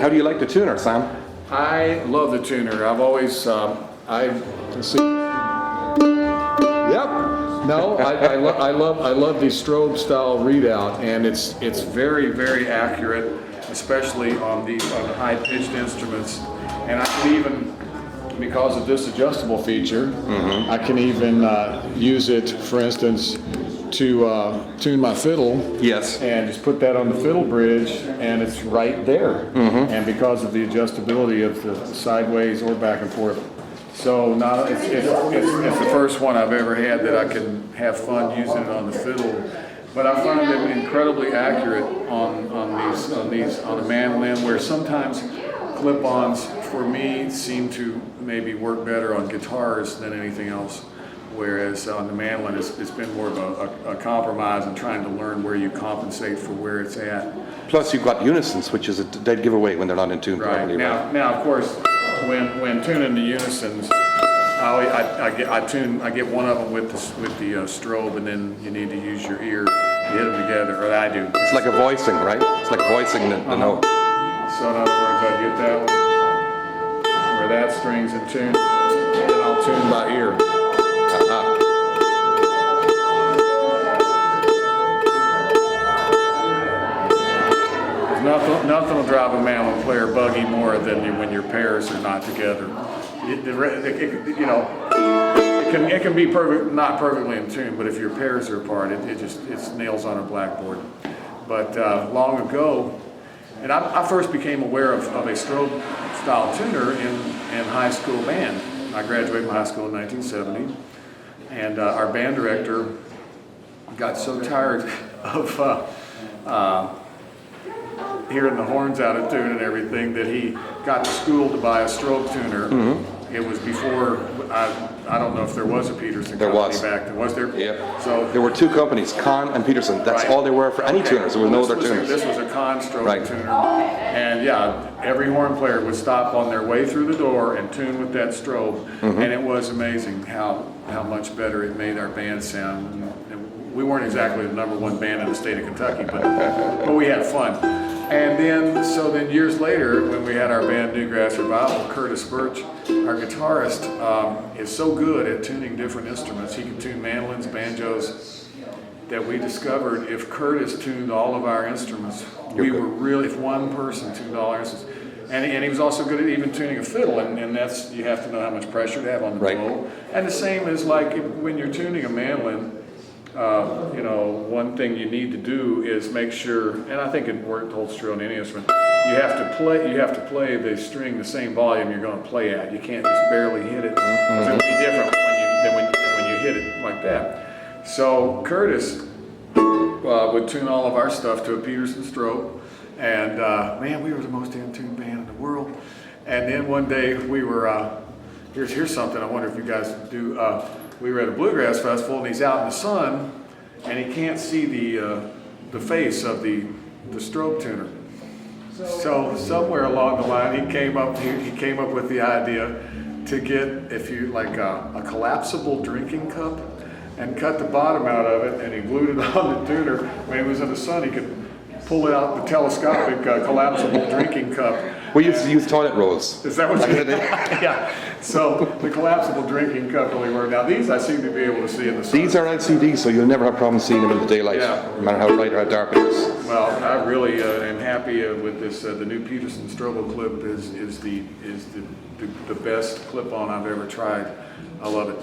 How do you like the tuner, Sam? I love the tuner. I've always, let's see. Yep. No, I love the strobe style readout, and it's very, very accurate, especially on the high pitched instruments. And I can even, because of this adjustable feature, I can even use it, for instance, to tune my fiddle. Yes. And just put that on the fiddle bridge, and it's right there. And because of the adjustability of the sideways or back and forth. So now it's the first one I've ever had that I can have fun using it on the fiddle. But I find them incredibly accurate on the mandolin, where sometimes clip-ons for me seem to maybe work better on guitars than anything else. Whereas on the mandolin, it's been more of a compromise and trying to learn where you compensate for where it's at. Plus, you've got unisons, which is a dead giveaway when they're not in tune properly. Now, of course, when tuning the unisons, I get one of them with the strobe, and then you need to use your ear to hit them together, or I do. It's like a voicing, right? It's like voicing the note. So in other words, I get that one where that string's in tune, and I'll tune by ear. Nothing will drive a mandolin player buggy more than when your pairs are not together. It can be not perfectly in tune, but if your pairs are apart, it's nails on a blackboard. But long ago, and I first became aware of a strobe style tuner in high school band. I graduated from high school in 1970, and our band director got so tired of hearing the horns out of tune and everything that he got to school to buy a strobe tuner. It was before, I don't know if there was a Peterson company back then. Was there? Yeah. So there were two companies, Kahn and Peterson. That's all they were for any tuners. There was no other tuners. This was a Kahn strobe tuner. And yeah, every horn player would stop on their way through the door and tune with that strobe. And it was amazing how much better it made our band sound. We weren't exactly the #1 band in the state of Kentucky, but we had fun. And then years later, when we had our band Newgrass Revival, Curtis Birch, our guitarist, is so good at tuning different instruments. He can tune mandolins, banjos, that we discovered if Curtis tuned all of our instruments, if one person tuned all our instruments. And he was also good at even tuning a fiddle, and that's, you have to know how much pressure to have on the bow. And the same is like when you're tuning a mandolin, one thing you need to do is make sure, and I think it holds true on any instrument, you have to play the string the same volume you're going to play at. You can't just barely hit it, because it'll be different than when you hit it like that. So Curtis would tune all of our stuff to a Peterson strobe, and man, we were the most in-tune band in the world. And then one day we were, here's something I wonder if you guys do. We were at a bluegrass festival, and he's out in the sun, and he can't see the face of the strobe tuner. So somewhere along the line, he came up with the idea to get, a collapsible drinking cup, and cut the bottom out of it, and he glued it on the tuner. When he was in the sun, he could pull out the telescopic collapsible drinking cup. We used to use toilet rolls. Is that what you did? Yeah. So the collapsible drinking cup really worked. Now these I seem to be able to see in the sun. These are LCD, so you'll never have problems seeing them in the daylight, no matter how bright or how dark it is. Well, I really am happy with this. The new Peterson StroboClip is the best clip-on I've ever tried. I love it.